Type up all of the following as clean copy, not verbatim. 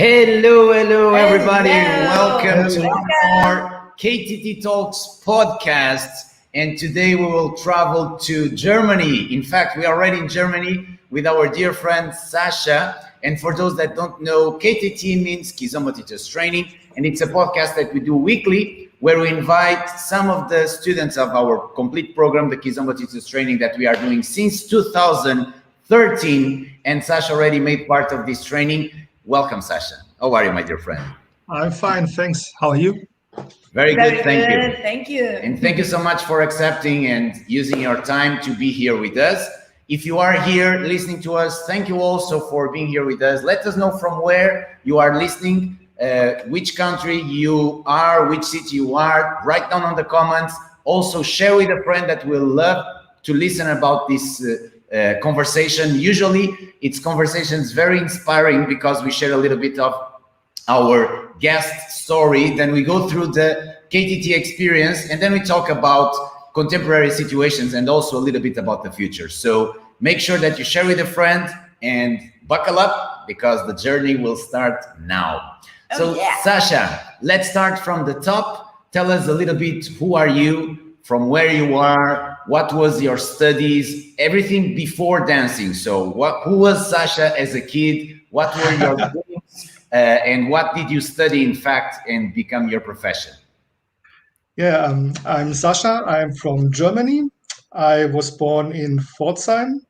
Hello, everybody. Hello. Welcome to one more KTT Talks podcast. And today we will travel to Germany. In fact, we are already in Germany with our dear friend Sascha. And for those that don't know, KTT means Kizomba Teachers Training. And it's a podcast that we do weekly where we invite some of the students of our complete program, the Kizomba Teachers Training, that we are doing since 2013. And Sascha already made part of this training. Welcome, Sascha. How are you, my dear friend? I'm fine, thanks. How are you? Very good, thank you. Thank you. And thank you so much for accepting and using your time to be here with us. If you are here listening to us, thank you also for being here with us. Let us know from where you are listening, which country you are, which city you are. Write down on the comments. Also share with a friend that will love to listen about this conversation. Usually it's conversations very inspiring because we share a little bit of our guest story, then we go through the KTT experience, and then we talk about contemporary situations and also a little bit about the future. So make sure that you share with a friend and buckle up because the journey will start now. Sascha, let's start from the top. Tell us a little bit, who are you, from where you are, what was your studies, everything before dancing. So who was Sascha as a kid? What were your dreams? And what did you study, in fact, and become your profession? Yeah, I'm Sascha. I'm from Germany. I was born in Pforzheim.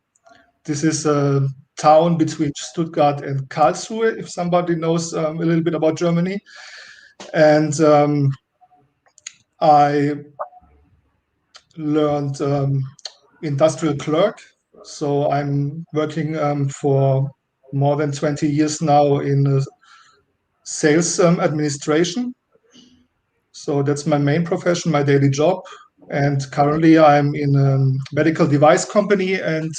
This is a town between Stuttgart and Karlsruhe, if somebody knows a little bit about Germany. And I learned industrial clerk. So I'm working for more than 20 years now in sales administration. So that's my main profession, my daily job. And currently I'm in a medical device company, and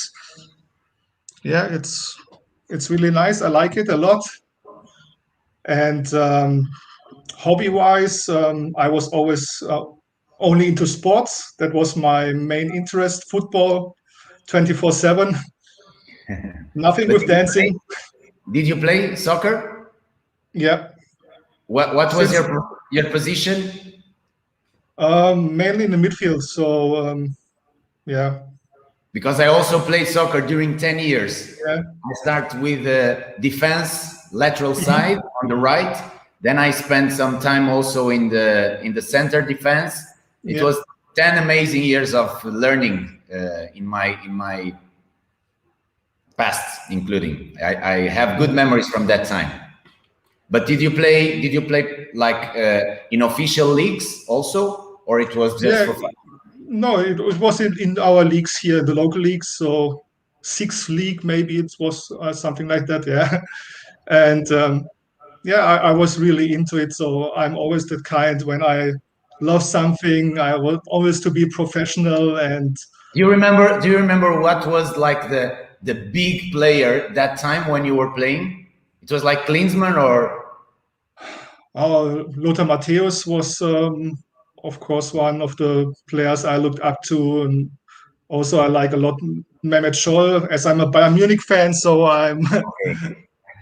yeah, it's really nice. I like it a lot. And hobby-wise, I was always only into sports. That was my main interest, football, 24/7. Nothing with dancing. Did you play soccer? Yeah. What was your position? Mainly in the midfield. So yeah. Because I also played soccer during 10 years. Yeah. I start with defense, lateral side on the right. Then I spent some time also in the center defense. It was 10 amazing years of learning in my past, including. I have good memories from that time. But did you play like in official leagues also, or it was just for fun? No, it was in our leagues here, the local leagues. So 6th league, maybe it was something like that. Yeah. And I was really into it. So I'm always that kind, when I love something, I want always to be professional. And do you remember what was like the big player that time when you were playing? It was like Klinsmann or? Lothar Matthäus was, of course, one of the players I looked up to. And also I like a lot Mehmet Scholl, as I'm a Bayern Munich fan. So I'm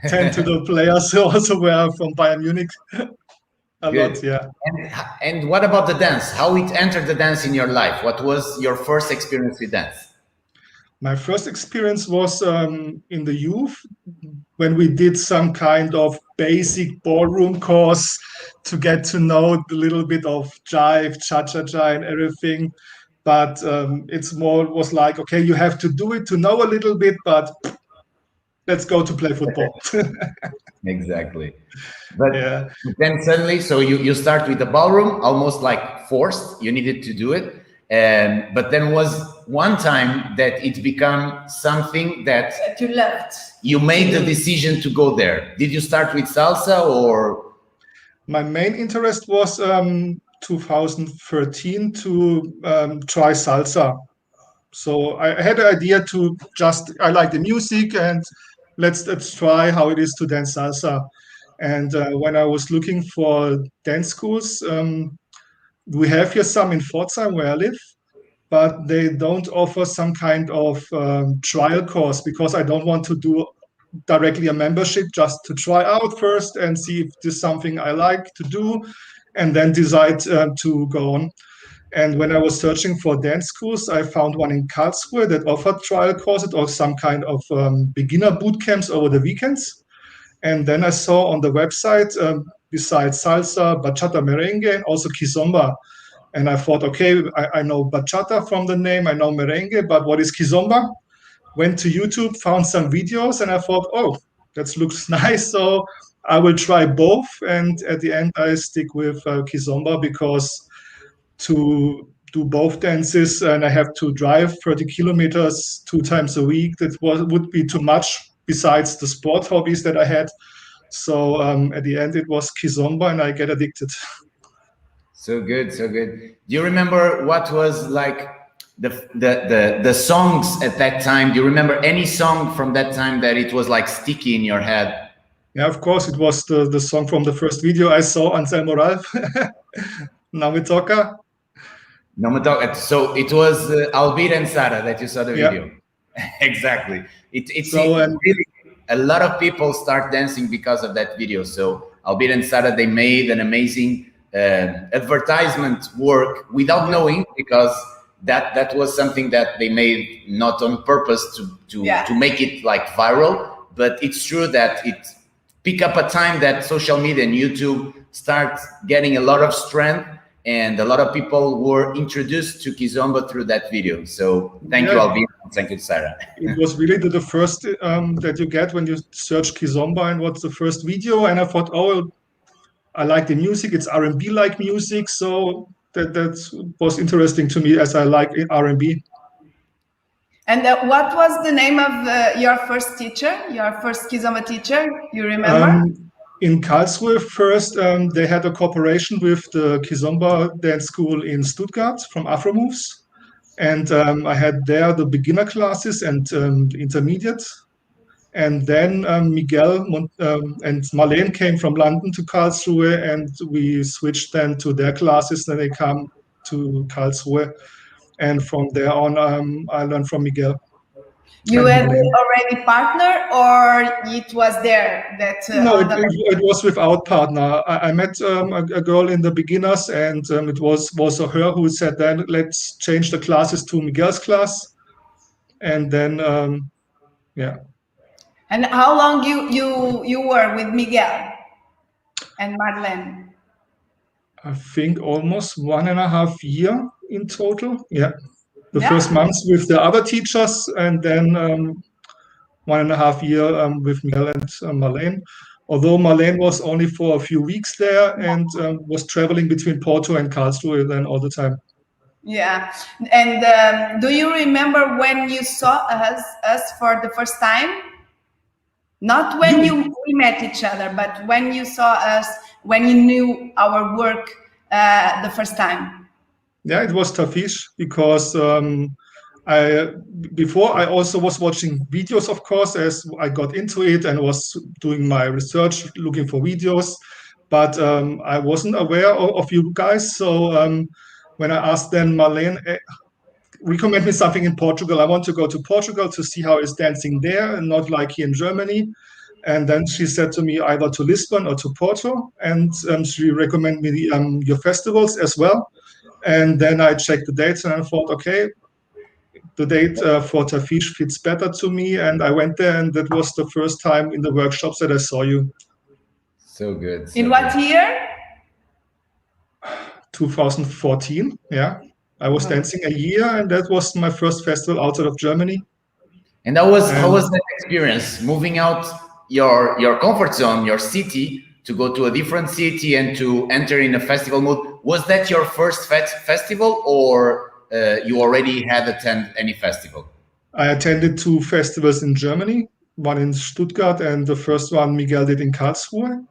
tend to the players also were from Bayern Munich a lot, yeah. And what about the dance? How it entered the dance in your life? What was your first experience with dance? My first experience was in the youth, when we did some kind of basic ballroom course to get to know a little bit of jive, cha-cha-cha and everything. But it's more was like, okay, you have to do it to know a little bit, but let's go to play football. Exactly. But then suddenly, so you start with the ballroom, almost like forced, you needed to do it. But then was one time that it became something that you loved. You made the decision to go there. Did you start with salsa or? My main interest was 2013 to try salsa. So I had the idea to I like the music, and let's try how it is to dance salsa. And when I was looking for dance schools, we have here some in Pforzheim where I live, but they don't offer some kind of trial course, because I don't want to do directly a membership just to try out first and see if this is something I like to do, and then decide to go on. And when I was searching for dance schools, I found one in Karlsruhe that offered trial courses or some kind of beginner boot camps over the weekends. And then I saw on the website, besides salsa, bachata, merengue, and also kizomba. And I thought, okay, I know bachata from the name, I know merengue, but what is kizomba? Went to YouTube, found some videos, and I thought, oh, that looks nice. So I will try both. And at the end, I stick with kizomba because to do both dances and I have to drive 30 kilometers 2 times a week, would be too much besides the sport hobbies that I had. So at the end, it was kizomba and I get addicted. So good, so good. Do you remember what was like the songs at that time? Do you remember any song from that time that it was like sticky in your head? Yeah, of course, it was the song from the first video I saw, Anselmo Ralph. Now we talk. No me toca. So it was Albir and Sara that you saw the video. Exactly. It's really a lot of people start dancing because of that video. So Albir and Sara, they made an amazing advertisement work without knowing, because that was something that they made not on purpose to make it like viral, but it's true that it pick up a time that social media and YouTube start getting a lot of strength, and a lot of people were introduced to Kizomba through that video. So thank you, Albin. Thank you, Sara. It was really the first that you get when you search Kizomba, and what's the first video. And I thought, oh, I like the music. It's R&B like music. So that was interesting to me, as I like R&B. And what was the name of your first teacher, your first Kizomba teacher? You remember? In Karlsruhe, first, they had a cooperation with the Kizomba dance school in Stuttgart from Afro Moves. And I had there the beginner classes and the intermediate. And then Miguel and Marlene came from London to Karlsruhe, and we switched then to their classes. Then they come to Karlsruhe. And from there on, I learned from Miguel. You had already partner, or it was there that? No, it was without partner. I met a girl in the beginners, and it was her who said, then let's change the classes to Miguel's class. And then, yeah. And how long you were with Miguel and Marlene? I think almost 1.5 years in total. Yeah. The first months with the other teachers, and then 1.5 years with Miguel and Marlene. Although Marlene was only for a few weeks there and was traveling between Porto and Karlsruhe then all the time. Yeah. And do you remember when you saw us for the first time? Not when we met each other, but when you saw us, when you knew our work the first time. Yeah, it was Tafish, because before I also was watching videos, of course, as I got into it and was doing my research, looking for videos, but I wasn't aware of you guys. So when I asked then Marlene, recommend me something in Portugal. I want to go to Portugal to see how it's dancing there, and not like here in Germany. And then she said to me, either to Lisbon or to Porto, and she recommended me your festivals as well. And then I checked the dates and I thought, okay, the date for Tafish fits better to me. And I went there, and that was the first time in the workshops that I saw you. So good. So in what year? 2014, yeah. I was dancing a year, and that was my first festival outside of Germany. And how was that experience, moving out your comfort zone, your city, to go to a different city and to enter in a festival mood? Was that your first festival, or you already had attended any festival? I attended 2 festivals in Germany, one in Stuttgart, and the first one Miguel did in Karlsruhe.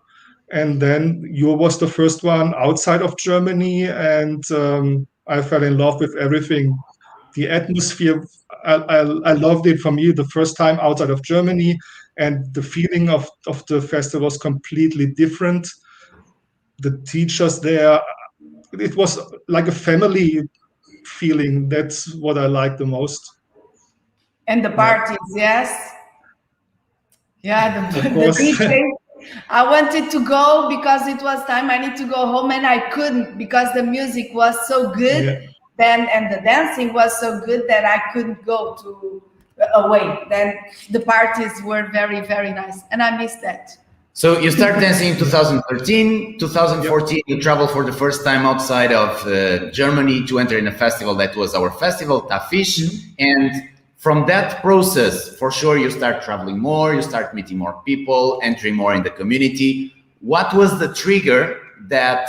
And then you was the first one outside of Germany, and I fell in love with everything. The atmosphere, I loved it from you the first time outside of Germany, and the feeling of the festival was completely different. The teachers there, it was like a family feeling. That's what I like the most. And the parties, yes. Yeah, the course. DJ. I wanted to go because it was time. I need to go home, and I couldn't because the music was so good. Yeah. Then and the dancing was so good that I couldn't go to away. Then the parties were very, very nice, and I missed that. So you start dancing in 2013, 2014, you travel for the first time outside of Germany to enter in a festival that was our festival, Tafish. And from that process, for sure, you start traveling more, you start meeting more people, entering more in the community. What was the trigger that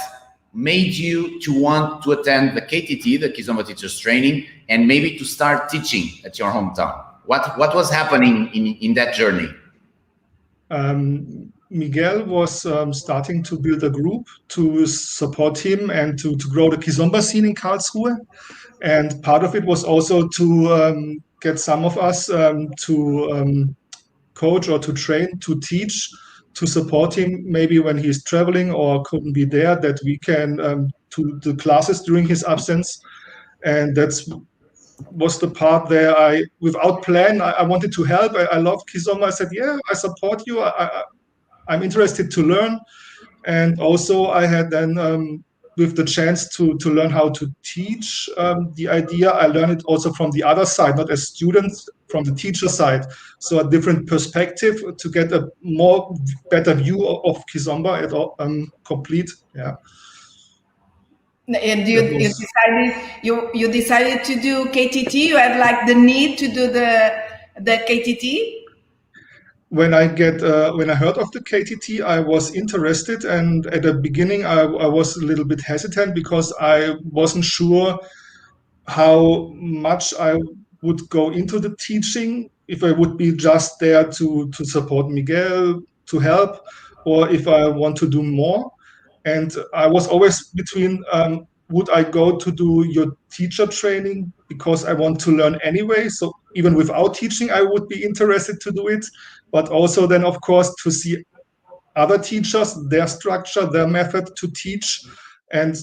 made you to want to attend the KTT, the Kizomba Teachers Training, and maybe to start teaching at your hometown? What was happening in that journey? Miguel was starting to build a group to support him and to grow the Kizomba scene in Karlsruhe. And part of it was also to get some of us to coach or to train, to teach, to support him maybe when he's traveling or couldn't be there, that we can to the classes during his absence. And that's was the part there. Without plan, I wanted to help. I love Kizomba. I said, yeah, I support you. I'm interested to learn. And also I had then with the chance to learn how to teach the idea, I learned it also from the other side, not as students, from the teacher side. So a different perspective to get a better view of Kizomba at all, complete. Yeah. And you decided to do KTT. You had like the need to do the KTT. When I heard of the KTT, I was interested, and at the beginning I was a little bit hesitant because I wasn't sure how much I would go into the teaching, if I would be just there to support Miguel, to help, or if I want to do more. And I was always between, would I go to do your teacher training because I want to learn anyway? So even without teaching, I would be interested to do it. But also then, of course, to see other teachers, their structure, their method to teach, and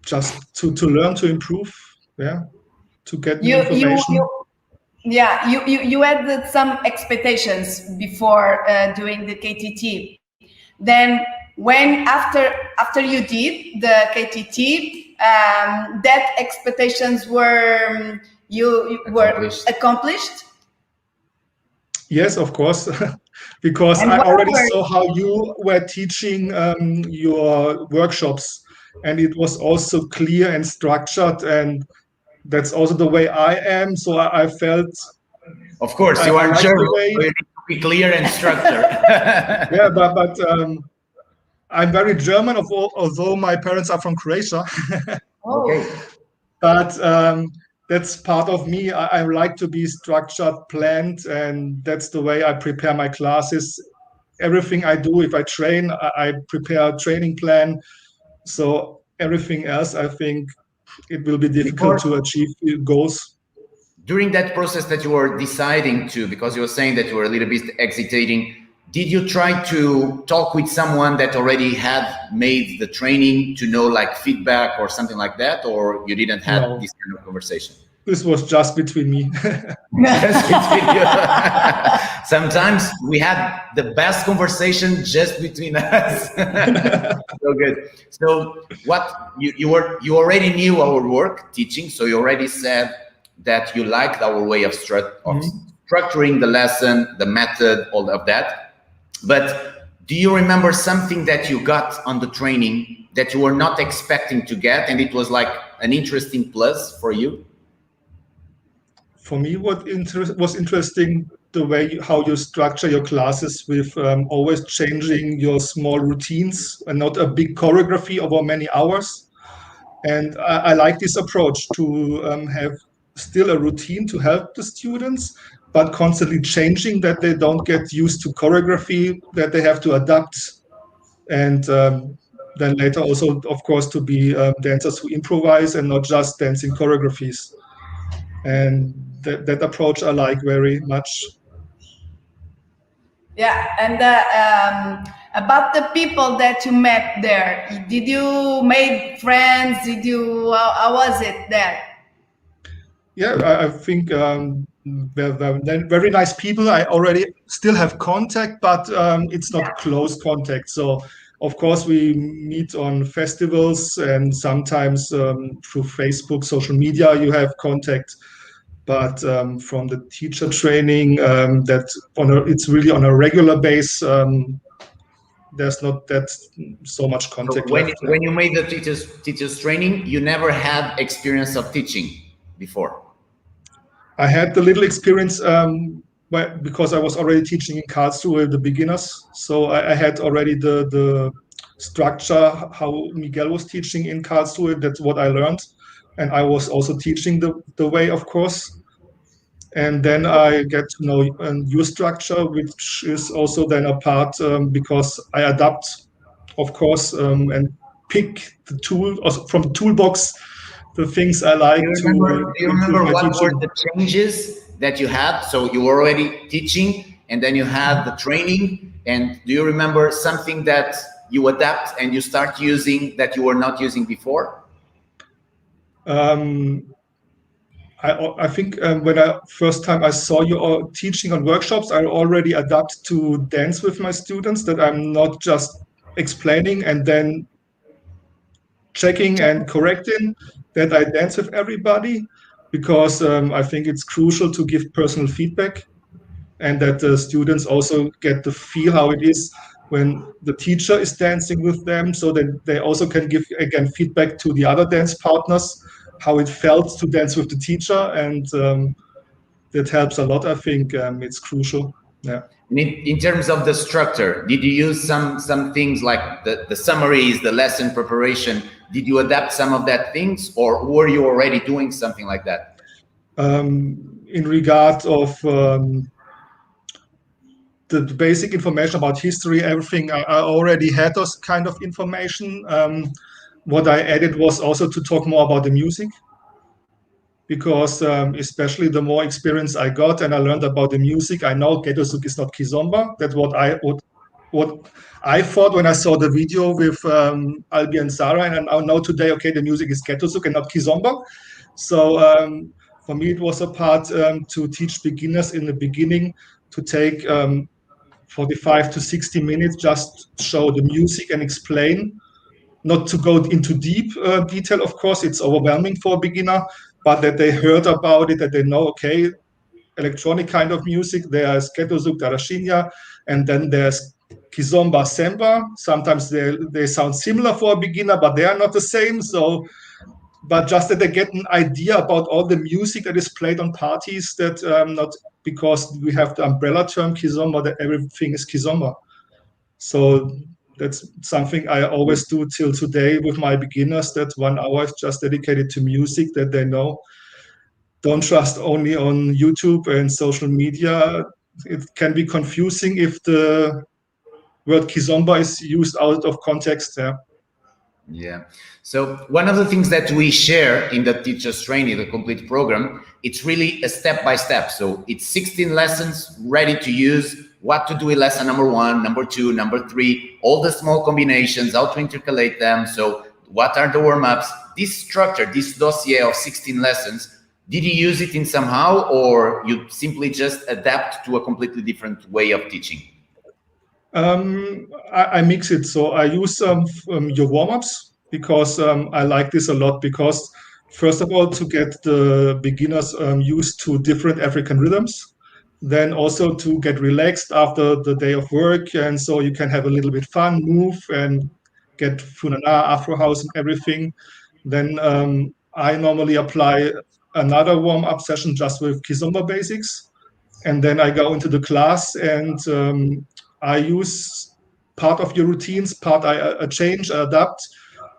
just to learn, to improve, yeah, to get new information. You had some expectations before doing the KTT. Then when after you did the KTT, that expectations were accomplished? Yes, of course, because I already saw how you were teaching your workshops, and it was also clear and structured, and that's also the way I am. So I felt. Of course, you are German, so you need to be clear and structured. Yeah, but I'm very German, although my parents are from Croatia. Okay. But that's part of me. I like to be structured, planned, and that's the way I prepare my classes. Everything I do, if I train, I prepare a training plan. So everything else, I think it will be difficult to achieve goals. During that process that you were deciding to, because you were saying that you were a little bit hesitating, did you try to talk with someone that already had made the training to know like feedback or something like that, or you didn't have this kind of conversation? This was just between me. Just between you. Sometimes we had the best conversation just between us. So good. So what you already knew our work teaching, so you already said that you liked our way of structuring the lesson, the method, all of that. But do you remember something that you got on the training that you were not expecting to get, and it was like an interesting plus for you? For me, what was interesting, the way how you structure your classes with always changing your small routines and not a big choreography over many hours. And I like this approach to have still a routine to help the students, but constantly changing, that they don't get used to choreography, that they have to adapt. And then later also, of course, to be dancers who improvise and not just dancing choreographies. And that approach I like very much. Yeah, and about the people that you met there, did you make friends? How was it there? Yeah, I think they're very nice people. I already still have contact, but it's not close contact. So of course we meet on festivals and sometimes through Facebook, social media, you have contact. But from the teacher training, it's really on a regular base. There's not that so much contact So left. when you made the teachers training, you never had experience of teaching before? I had the little experience because I was already teaching in Karlsruhe, the beginners. So I had already the structure, how Miguel was teaching in Karlsruhe. That's what I learned. And I was also teaching the way, of course. And then I get to know your structure, which is also then a part because I adapt, of course, and pick the tool from the toolbox, the things I like Do you remember what teaching. were the changes that you had? So you were already teaching and then you had the training. And do you remember something that you adapt and you start using that you were not using before? I think when first time I saw you teaching on workshops, I already adapt to dance with my students, that I'm not just explaining and then checking and correcting, that I dance with everybody, because I think it's crucial to give personal feedback and that the students also get the feel how it is when the teacher is dancing with them, so that they also can give, again, feedback to the other dance partners, how it felt to dance with the teacher, and that helps a lot. I think it's crucial. Yeah. In terms of the structure, did you use some things like the summaries, the lesson preparation? Did you adapt some of that things, or were you already doing something like that? In regard of the basic information about history, everything, I already had those kind of information. What I added was also to talk more about the music, because especially the more experience I got and I learned about the music, I know Kttt is not Kizomba. That's what I thought when I saw the video with Albi and Sarah, and I know today, okay, the music is Kttt and not Kizomba. So for me, it was a part to teach beginners in the beginning to take 45 to 60 minutes, just show the music and explain, not to go into deep detail. Of course, it's overwhelming for a beginner, but that they heard about it, that they know, okay, electronic kind of music, there's Kttt, Darashinya, and then there's Kizomba, Semba. Sometimes they sound similar for a beginner, but they are not the same. So, but just that they get an idea about all the music that is played on parties, that not because we have the umbrella term Kizomba, that everything is Kizomba. So that's something I always do till today with my beginners, that 1 hour is just dedicated to music, that they know. Don't trust only on YouTube and social media. It can be confusing if the word Kizomba is used out of context. Yeah. So one of the things that we share in the teachers training, the complete program, it's really a step-by-step. So it's 16 lessons ready to use, what to do in lesson number 1, number 2, number 3, all the small combinations, how to intercalate them. So what are the warm-ups? This structure, this dossier of 16 lessons, did you use it in somehow, or you simply just adapt to a completely different way of teaching? I mix it. So I use your warm-ups, because I like this a lot, because first of all, to get the beginners used to different African rhythms, then also to get relaxed after the day of work, and so you can have a little bit fun, move and get Funana, Afro House and everything. Then I normally apply another warm-up session just with Kizomba basics, and then I go into the class and I use part of your routines, part I change, adapt,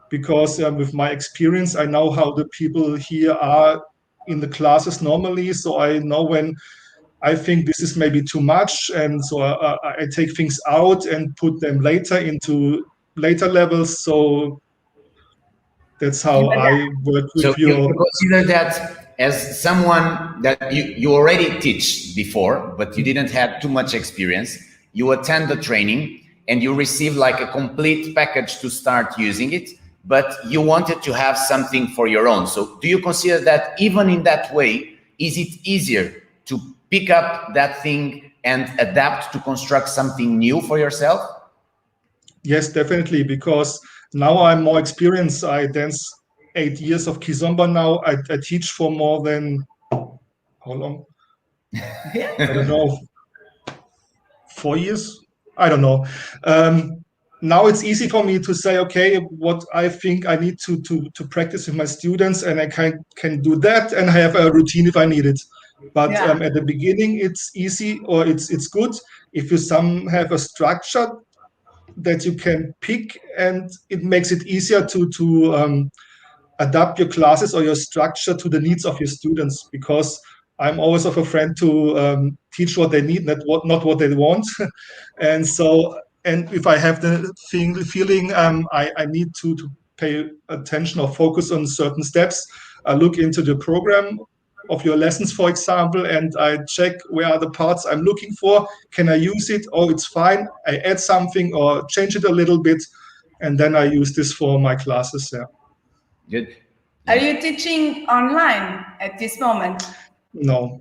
because with my experience, I know how the people here are in the classes normally. So I know when I think this is maybe too much, and so I take things out and put them later into later levels. So that's how I work with so your... you consider that as someone that you already teach before, but you didn't have too much experience. You attend the training and you receive like a complete package to start using it, but you wanted to have something for your own. So do you consider that even in that way, is it easier to pick up that thing and adapt to construct something new for yourself? Yes, definitely, because now I'm more experienced. I dance 8 years of Kizomba now. I teach for more than, how long? I don't know, 4 years? I don't know. Now it's easy for me to say, okay, what I think I need to practice with my students, and I can do that, and I have a routine if I need it. But at the beginning, it's easy, or it's good if you have a structure that you can pick, and it makes it easier to adapt your classes or your structure to the needs of your students, because I'm always of a friend to teach what they need, not what they want. And so, and if I have the feeling I need to pay attention or focus on certain steps, I look into the program of your lessons, for example, and I check where are the parts I'm looking for. Can I use it? Oh, it's fine. I add something or change it a little bit, and then I use this for my classes. Yeah. Good. Are you teaching online at this moment? No,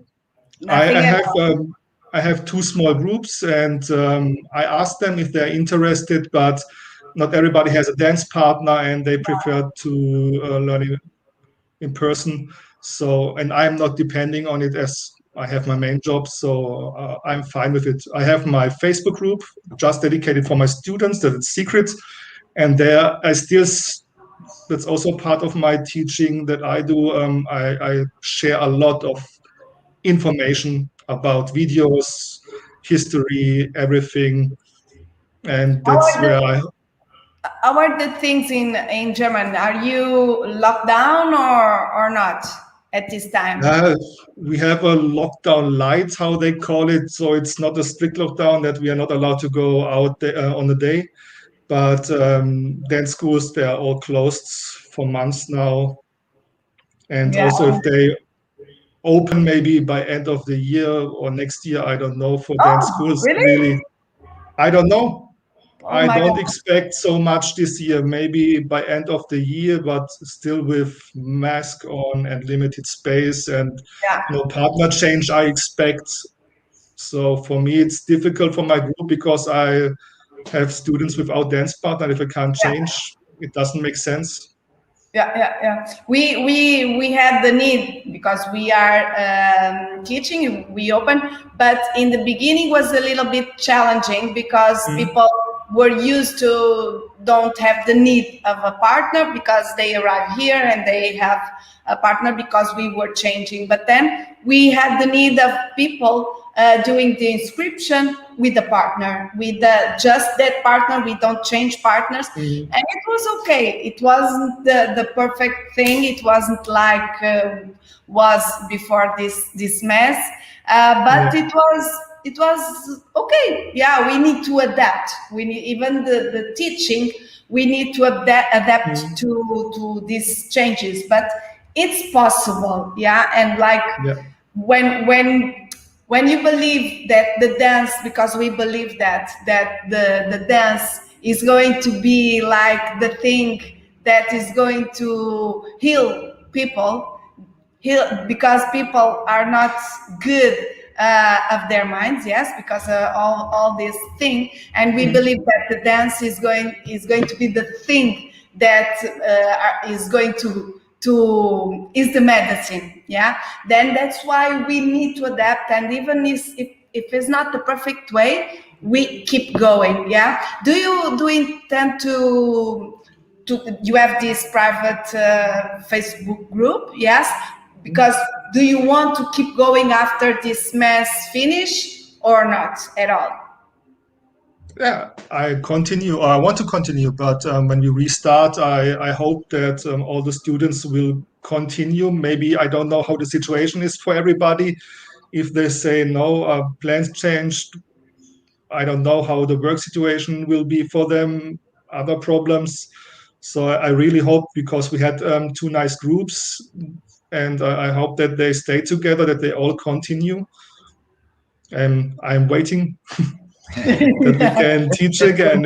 Nothing I have 2 small groups, and I ask them if they're interested, but not everybody has a dance partner, and they prefer to learn it in person. So, and I'm not depending on it, as I have my main job, so I'm fine with it. I have my Facebook group just dedicated for my students, that it's secret, and there that's also part of my teaching that I do. I share a lot of information about videos, history, everything, and that's where How are the things in German? Are you locked down or not at this time? We have a lockdown light, how they call it. So it's not a strict lockdown that we are not allowed to go out on the day. But dance schools, they are all closed for months now. And also if they open maybe by end of the year or next year, I don't know, for dance schools. Really? I don't know. I don't expect so much this year, maybe by end of the year, but still with mask on and limited space and no partner change I expect. So for me, it's difficult for my group because I have students without dance partner. If I can't change, it doesn't make sense. Yeah. We had the need because we are teaching. We open, but in the beginning was a little bit challenging because people were used to don't have the need of a partner because they arrive here and they have a partner because we were changing. But then we had the need of people doing the inscription with the partner, with just that partner. We don't change partners, and it was okay. It wasn't the perfect thing. It wasn't like was before this mess, but it was okay. Yeah, we need to adapt. We need even the teaching. We need to adapt to these changes, but it's possible. Yeah, and like when you believe that the dance, because we believe that the dance is going to be like the thing that is going to heal people, because people are not good of their minds, yes, because all this thing, and we believe that the dance is going to be the thing that is going to is the medicine, yeah. Then that's why we need to adapt, and even if it's not the perfect way, we keep going, yeah. Do you intend to you have this private Facebook group? Yes, because do you want to keep going after this mess finish or not at all? Yeah, I want to continue, but when we restart, I hope that all the students will continue. Maybe I don't know how the situation is for everybody. If they say no, plans changed, I don't know how the work situation will be for them, other problems. So I really hope, because we had 2 nice groups, and I hope that they stay together, that they all continue. And I'm waiting that we can teach again.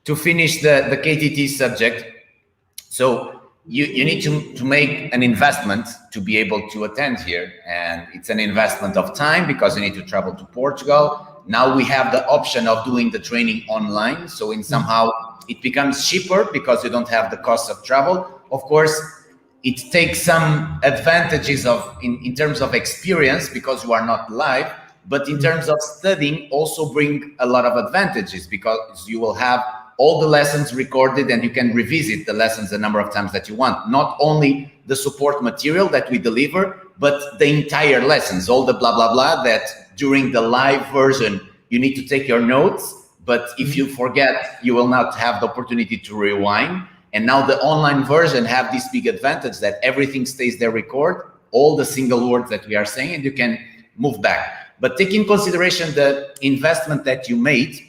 To finish the KTT subject, so you need to make an investment to be able to attend here. And it's an investment of time because you need to travel to Portugal. Now we have the option of doing the training online. So in somehow it becomes cheaper because you don't have the cost of travel. Of course, it takes some advantages in terms of experience because you are not live, but in terms of studying also bring a lot of advantages because you will have all the lessons recorded and you can revisit the lessons a number of times that you want. Not only the support material that we deliver, but the entire lessons, all the blah, blah, blah that during the live version, you need to take your notes. But if you forget, you will not have the opportunity to rewind. And now the online version have this big advantage that everything stays there record, all the single words that we are saying, and you can move back. But take in consideration the investment that you made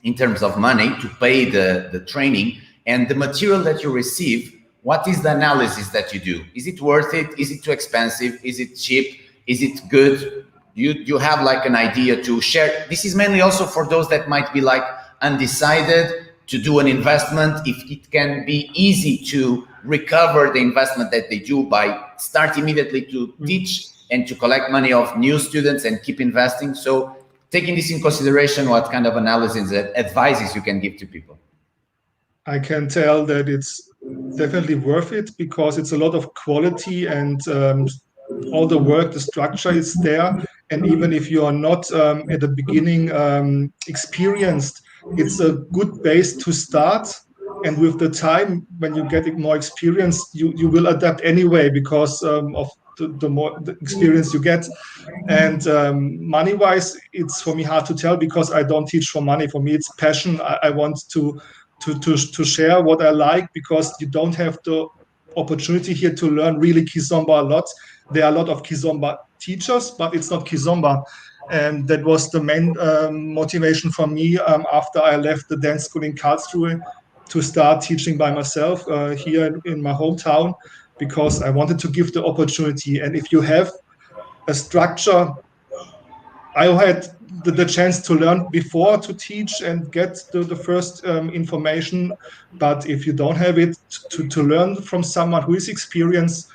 in terms of money to pay the training and the material that you receive. What is the analysis that you do? Is it worth it? Is it too expensive? Is it cheap? Is it good? You have like an idea to share. This is mainly also for those that might be like undecided to do an investment. If it can be easy to recover the investment that they do by start immediately to teach and to collect money of new students and keep investing. So taking this in consideration, what kind of analysis and advices you can give to people? I can tell that it's definitely worth it because it's a lot of quality and all the work, the structure is there. And even if you are not at the beginning experienced, it's a good base to start. And with the time, when you get more experience, you will adapt anyway because of the more the experience you get. And money-wise, it's for me hard to tell because I don't teach for money. For me, it's passion. I want to share what I like because you don't have the opportunity here to learn really Kizomba a lot. There are a lot of Kizomba teachers, but it's not Kizomba. And that was the main motivation for me after I left the dance school in Karlsruhe to start teaching by myself here in my hometown, because I wanted to give the opportunity. And if you have a structure, I had the chance to learn before to teach and get the first information. But if you don't have it, to learn from someone who is experienced,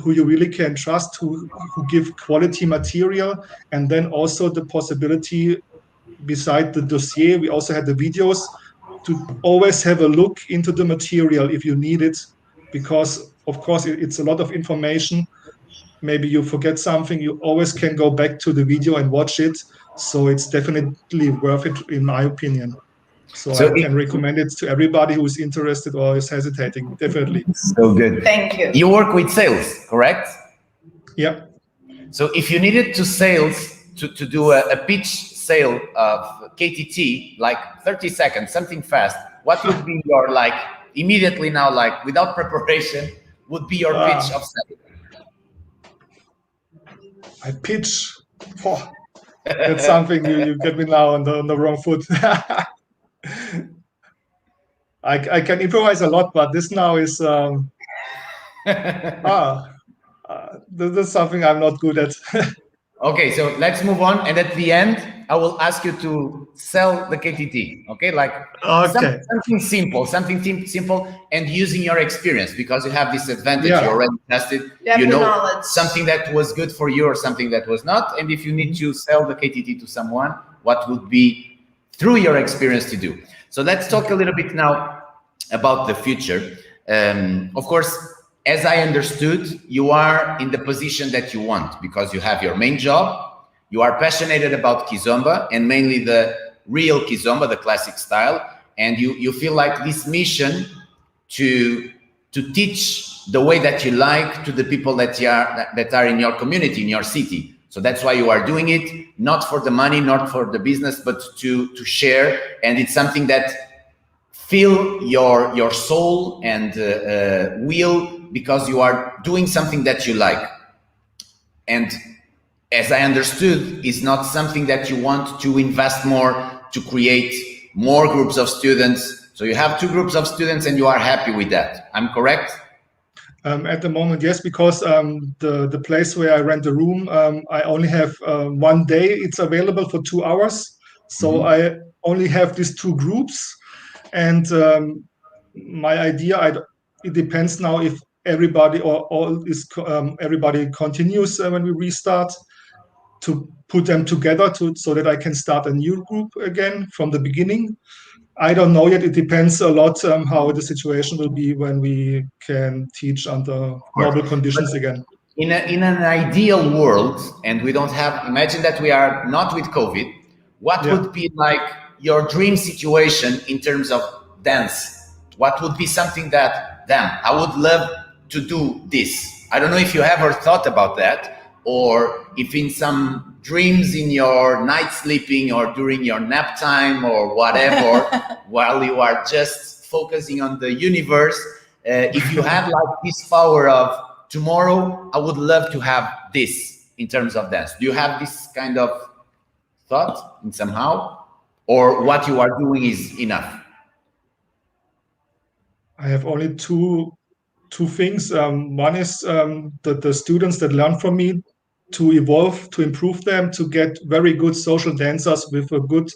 who you really can trust, who give quality material, and then also the possibility, beside the dossier, we also had the videos, to always have a look into the material if you need it, because of course it's a lot of information. Maybe you forget something, you always can go back to the video and watch it. So it's definitely worth it, in my opinion. So I can recommend it to everybody who is interested or is hesitating, definitely. So good. Thank you. You work with sales, correct? Yeah. So if you needed to sales to do a pitch sale of KTT, like 30 seconds, something fast, what would be your, like, immediately now, like without preparation, would be your pitch of sale? I pitch. Oh, that's something you get me now on the wrong foot. I can improvise a lot, but this now is this is something I'm not good at. Okay, so let's move on, and at the end, I will ask you to sell the KTT. Okay, like something simple, and using your experience, because you have this advantage. You already tested. You know knowledge. Something that was good for you or something that was not. And if you need to sell the KTT to someone, what would be through your experience to do? So let's talk a little bit now about the future. Of course, as I understood, you are in the position that you want because you have your main job, you are passionate about Kizomba, and mainly the real Kizomba, the classic style, and you feel like this mission to teach the way that you like to the people that are in your community, in your city. So that's why you are doing it, not for the money, not for the business, but to share. And it's something that fill your soul and will, because you are doing something that you like. And as I understood, it's not something that you want to invest more to create more groups of students. So you have 2 groups of students and you are happy with that. I'm correct? At the moment, yes, because the place where I rent the room, I only have 1 day. It's available for 2 hours. So I only have these 2 groups. And my idea, it depends now if everybody everybody continues when we restart, to put them together so that I can start a new group again from the beginning. I don't know yet. It depends a lot how the situation will be when we can teach under normal conditions again. In an ideal world, and we don't have, imagine that we are not with COVID, what would be like your dream situation in terms of dance? What would be something that, damn, I would love to do this? I don't know if you ever thought about that, or if in some dreams in your night sleeping or during your nap time or whatever, while you are just focusing on the universe, if you had like this power of tomorrow, I would love to have this in terms of dance. Do you have this kind of thought in somehow, or what you are doing is enough? I have only two things. One is the students that learn from me to evolve, to improve them, to get very good social dancers with a good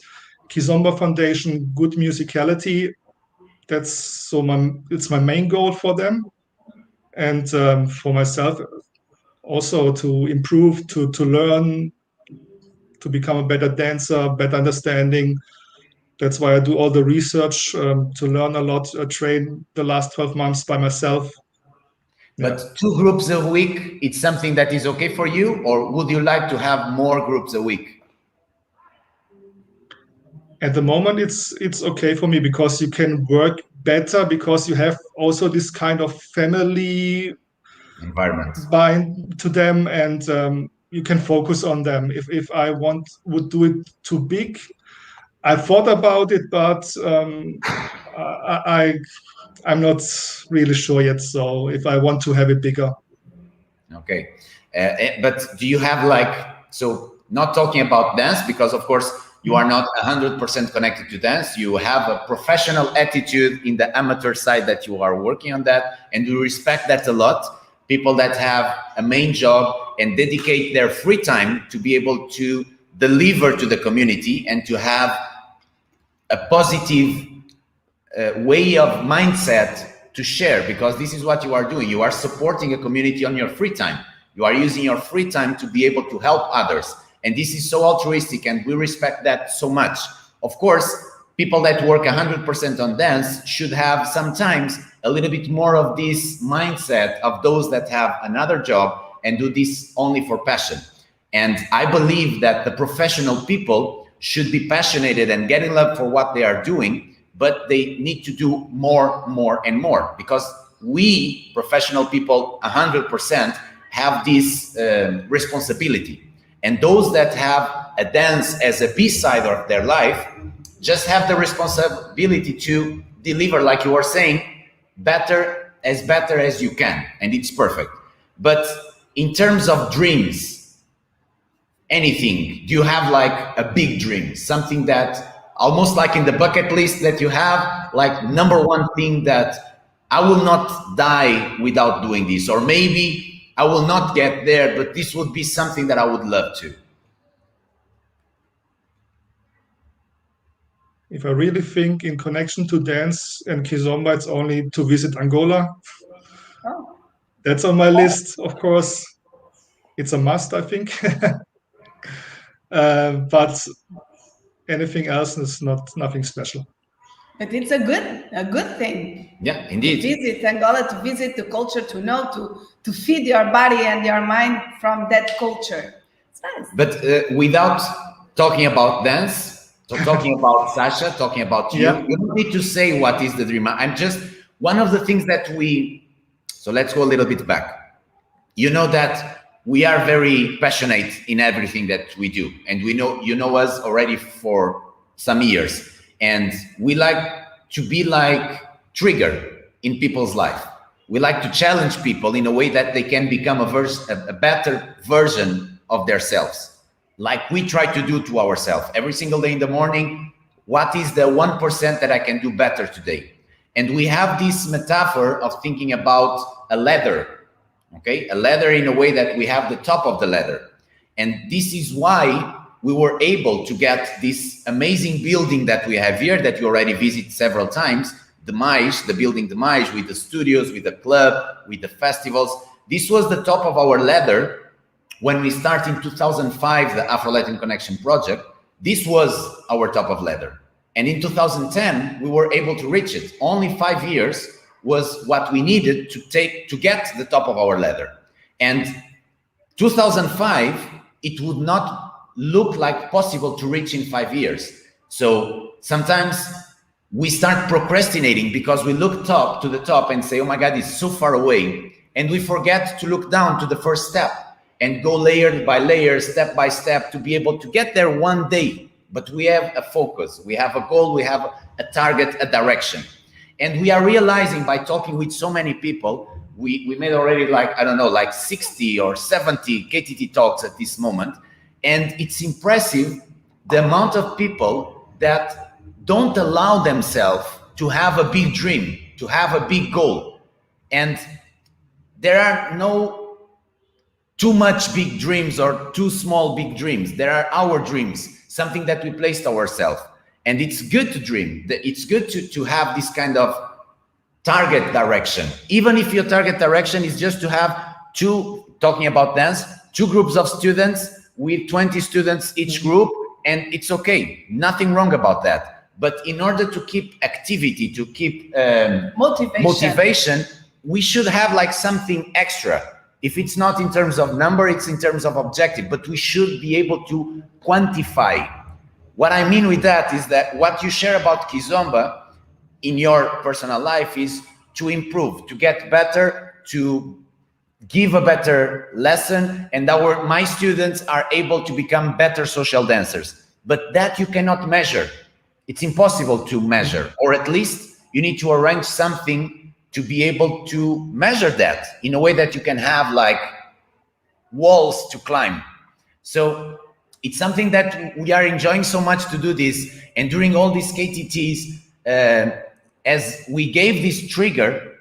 Kizomba foundation, good musicality. It's my main goal for them, and for myself also to improve, to learn, to become a better dancer, better understanding. That's why I do all the research to learn a lot. Train the last 12 months by myself. But 2 groups a week, it's something that is okay for you, or would you like to have more groups a week? At the moment, it's okay for me because you can work better, because you have also this kind of family environment bind to them, and you can focus on them. If I would do it too big, I thought about it, but I'm not really sure yet. So if I want to have it bigger. Okay. But do you have like, so not talking about dance, because of course you are not 100% connected to dance. You have a professional attitude in the amateur side that you are working on that. And we respect that a lot. People that have a main job and dedicate their free time to be able to deliver to the community and to have a positive way of mindset to share, because this is what you are doing. You are supporting a community on your free time. You are using your free time to be able to help others. And this is so altruistic, and we respect that so much. Of course, people that work 100% on dance should have sometimes a little bit more of this mindset of those that have another job and do this only for passion. And I believe that the professional people should be passionate and get in love for what they are doing, but they need to do more, and more, because we professional people 100% have this responsibility. And those that have a dance as a B-side of their life just have the responsibility to deliver, like you were saying, better as you can, and it's perfect. But in terms of dreams, anything, do you have like a big dream, something that almost like in the bucket list that you have, like #1 thing that I will not die without doing this, or maybe I will not get there, but this would be something that I would love to? If I really think in connection to dance and Kizomba, it's only to visit Angola. Oh. That's on my list, of course. It's a must, I think. But anything else is nothing special. But it's a good thing. Yeah, indeed. To visit Angola, to visit the culture, to know, to feed your body and your mind from that culture. It's nice. But without talking about dance, so talking about Sascha, talking about you, you don't need to say what is the dream. I'm just, one of the things that so let's go a little bit back. You know that we are very passionate in everything that we do. And we know, you know us already for some years. And we like to be like trigger in people's life. We like to challenge people in a way that they can become a better version of themselves. Like we try to do to ourselves every single day in the morning. What is the 1% that I can do better today? And we have this metaphor of thinking about a ladder, okay? A ladder in a way that we have the top of the ladder. And this is why we were able to get this amazing building that we have here, that you already visit several times, the Mais, the building the Mais, with the studios, with the club, with the festivals. This was the top of our ladder when we started in 2005, the Afro-Latin Connection project. This was our top of ladder. And in 2010, we were able to reach it. Only 5 years was what we needed to get the top of our ladder. And 2005, it would not look like possible to reach in 5 years. So sometimes we start procrastinating because we look to the top and say, oh my God, it's so far away. And we forget to look down to the first step and go layer by layer, step by step, to be able to get there one day. But we have a focus, we have a goal, we have a target, a direction. And we are realizing by talking with so many people, we made already like, I don't know, like 60 or 70 KTT Talks at this moment. And it's impressive the amount of people that don't allow themselves to have a big dream, to have a big goal. And there are no too much big dreams or too small big dreams. There are our dreams, something that we placed ourselves. And it's good to dream. It's good to have this kind of target direction. Even if your target direction is just to have talking about dance, 2 groups of students with 20 students each group, and it's okay. Nothing wrong about that. But in order to keep activity, to keep motivation, we should have like something extra. If it's not in terms of number, it's in terms of objective, but we should be able to quantify. What I mean with that is that what you share about Kizomba in your personal life is to improve, to get better, to give a better lesson, and my students are able to become better social dancers. But that you cannot measure. It's impossible to measure, or at least you need to arrange something to be able to measure that in a way that you can have like walls to climb. So it's something that we are enjoying so much to do this. And during all these KTTs, as we gave this trigger,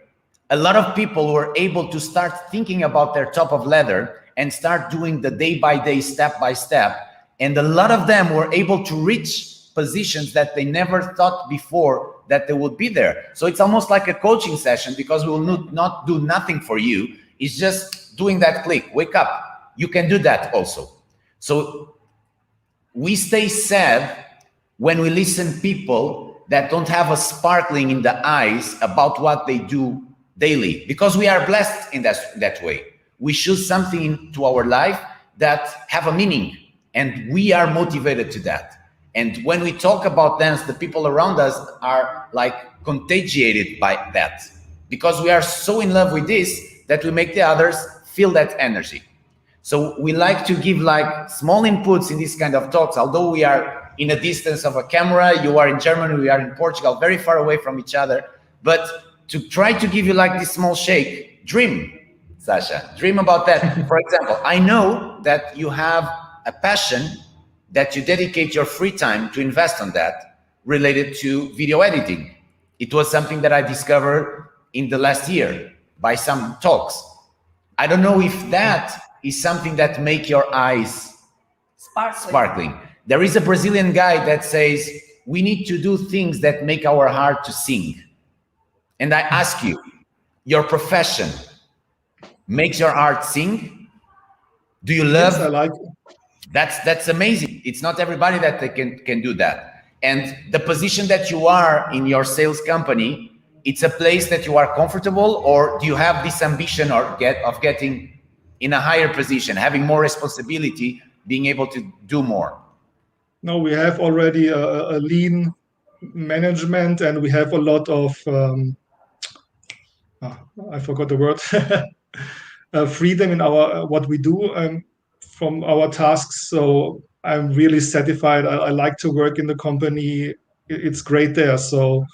a lot of people were able to start thinking about their top of ladder and start doing the day by day, step by step. And a lot of them were able to reach positions that they never thought before that they would be there. So it's almost like a coaching session, because we will not do nothing for you. It's just doing that click, wake up. You can do that also. So we stay sad when we listen people that don't have a sparkling in the eyes about what they do daily, because we are blessed in that way. We choose something into our life that have a meaning, and we are motivated to that. And when we talk about dance, the people around us are like contagiated by that, because we are so in love with this that we make the others feel that energy. So we like to give like small inputs in this kind of talks, although we are in a distance of a camera. You are in Germany, we are in Portugal, very far away from each other. But to try to give you like this small shake, dream, Sascha, dream about that. For example, I know that you have a passion that you dedicate your free time to invest on that related to video editing. It was something that I discovered in the last year by some talks. I don't know if that is something that make your eyes sparkling. There is a Brazilian guy that says, we need to do things that make our heart to sing. And I ask you, your profession makes your heart sing? Do you love? Yes, I like it. That's amazing. It's not everybody that they can do that. And the position that you are in your sales company, it's a place that you are comfortable, or do you have this ambition of getting in a higher position, having more responsibility, being able to do more? No, we have already a lean management, and we have a lot of I forgot the word freedom in our what we do from our tasks. So I'm really satisfied. I like to work in the company. It's great there. So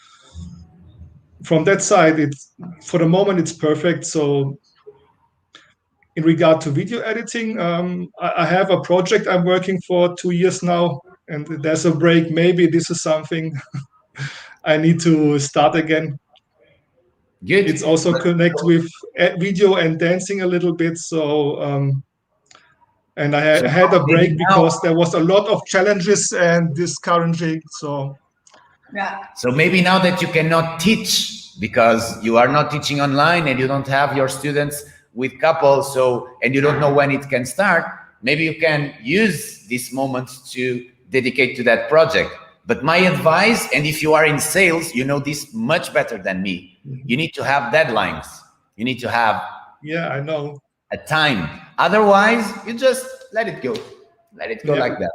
from that side, it's for the moment it's perfect. So in regard to video editing, I have a project I'm working for 2 years now, and there's a break. Maybe this is something I need to start again. Good. It's also connect with video and dancing a little bit. So, and I had a break because there was a lot of challenges and discouraging. So Yeah. So maybe now that you cannot teach because you are not teaching online and you don't have your students with couples, and you don't know when it can start, maybe you can use this moment to dedicate to that project. But my advice, and if you are in sales, you know this much better than me, you need to have deadlines. You need to have I know a time. Otherwise, you just let it go. Let it go like that.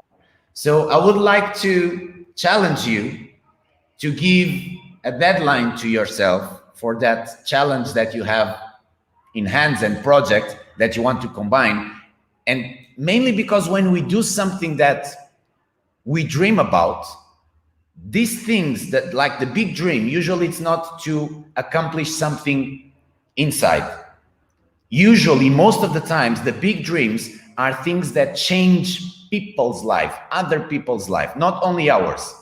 So I would like to challenge you to give a deadline to yourself for that challenge that you have in hands and project that you want to combine. And mainly because when we do something that we dream about, these things that like the big dream, usually it's not to accomplish something inside. Usually, most of the times, the big dreams are things that change people's life, other people's life, not only ours.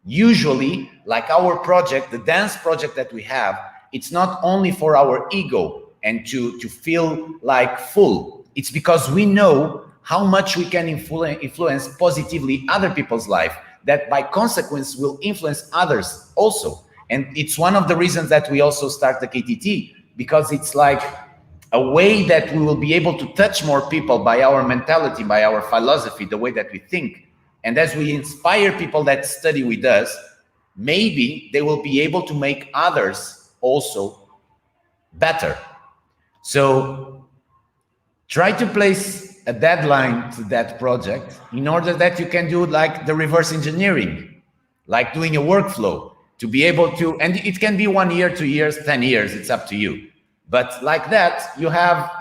Usually, like our project, the dance project that we have, it's not only for our ego and to feel like full. It's because we know how much we can influence positively other people's life, that by consequence will influence others also. And it's one of the reasons that we also start the KTT, because it's like a way that we will be able to touch more people by our mentality, by our philosophy, the way that we think. And as we inspire people that study with us, maybe they will be able to make others also better. So try to place a deadline to that project in order that you can do like the reverse engineering, like doing a workflow to be able to, and it can be 1 year, 2 years, 10 years, it's up to you. But like that, you have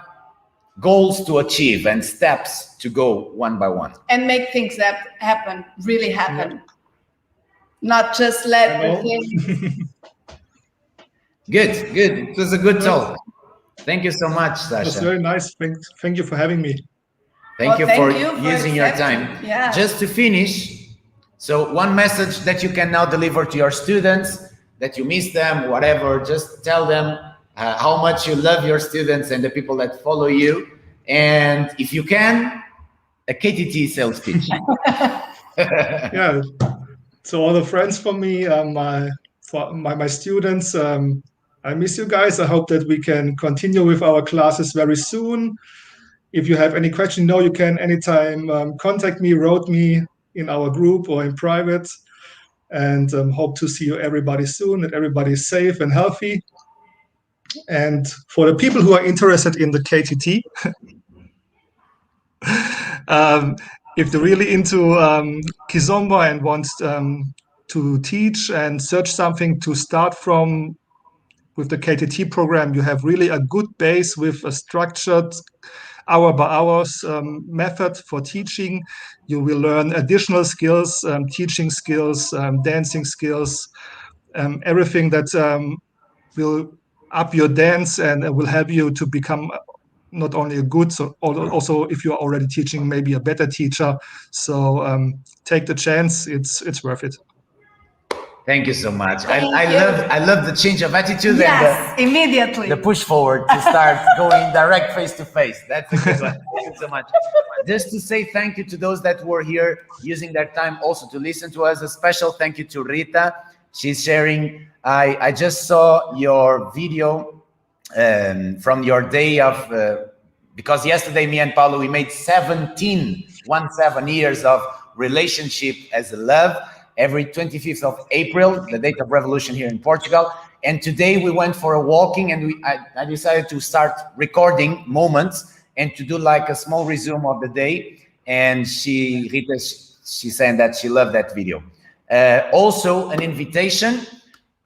goals to achieve and steps to go one by one. And make things that happen, really happen. Not just let the thing. Good, good. It was a good talk. Thank you so much, Sascha. That's very nice. Thank you for having me. Thank you for using your accepting. time. Yeah. Just to finish, so one message that you can now deliver to your students, that you miss them, whatever, just tell them how much you love your students and the people that follow you. And if you can, a KTT sales pitch. Yeah. So all the friends from me, my students, I miss you guys. I hope that we can continue with our classes very soon. If you have any question, you can anytime contact me, wrote me in our group or in private. And hope to see you everybody soon, that everybody is safe and healthy. And for the people who are interested in the KTT, if they're really into Kizomba and wants to teach and search something to start from with the KTT program, you have really a good base with a structured hour by hours method for teaching. You will learn additional skills, teaching skills, dancing skills, everything that will up your dance and will help you to become not only a good, so also if you are already teaching, maybe a better teacher. So take the chance; it's worth it. Thank you so much. I love the change of attitude. Yes, and immediately. the push forward to start going direct face to face. That's a good one. Thank you so much. Just to say thank you to those that were here using their time also to listen to us. A special thank you to Rita. She's sharing. I just saw your video from your day of, because yesterday me and Paula, we made 17 years of relationship as a love. Every 25th of April, the date of revolution here in Portugal. And today we went for a walking and I decided to start recording moments and to do like a small resume of the day. And Rita, she's saying that she loved that video. Also an invitation.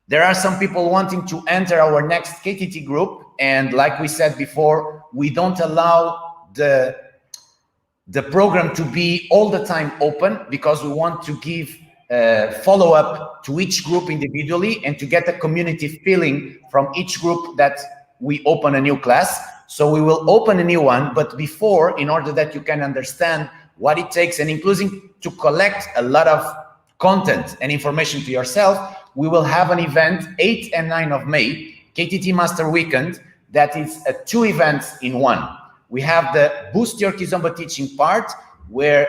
There are some people wanting to enter our next KTT group. And like we said before, we don't allow the program to be all the time open because we want to give follow up to each group individually and to get a community feeling from each group that we open a new class. So we will open a new one, but before, in order that you can understand what it takes and including to collect a lot of content and information to yourself, we will have an event 8 and 9 of May, KTT Master Weekend, that is 2 events in one. We have the Boost Your Kizomba Teaching part, where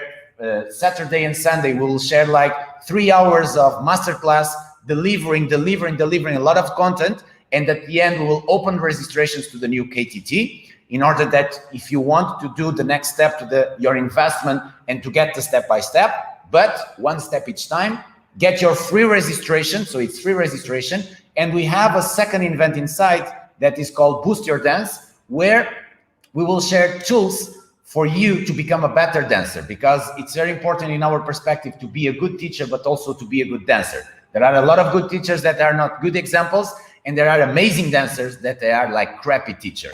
Saturday and Sunday, we will share like 3 hours of masterclass, delivering a lot of content. And at the end, we will open registrations to the new KTT in order that if you want to do the next step to your investment and to get the step-by-step, but one step each time, get your free registration. So it's free registration. And we have a second event inside that is called Boost Your Dance, where we will share tools for you to become a better dancer, because it's very important in our perspective to be a good teacher, but also to be a good dancer. There are a lot of good teachers that are not good examples, and there are amazing dancers that they are like crappy teachers.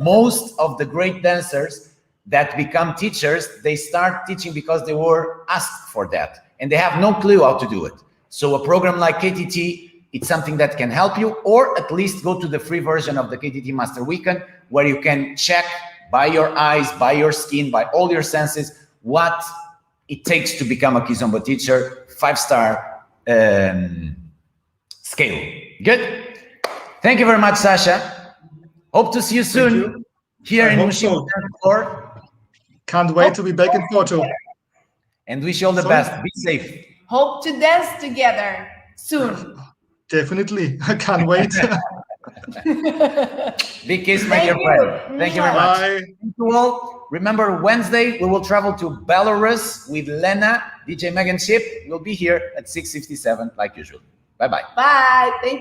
Most of the great dancers that become teachers, they start teaching because they were asked for that, and they have no clue how to do it. So a program like KTT, it's something that can help you, or at least go to the free version of the KTT Master Weekend, where you can check by your eyes, by your skin, by all your senses, what it takes to become a Kizomba teacher, 5-star scale. Good? Thank you very much, Sascha. Hope to see you soon here in Mushima floor. Can't wait to be back in Porto. And wish you all the best. Be safe. Hope to dance together soon. Definitely. I can't wait. Big kiss, my dear friend. Thank you very much. Bye. Thank you all. Remember, Wednesday, we will travel to Belarus with Lena, DJ Megan Ship. We'll be here at 6:57 like usual. Bye-bye. Bye. Thank you.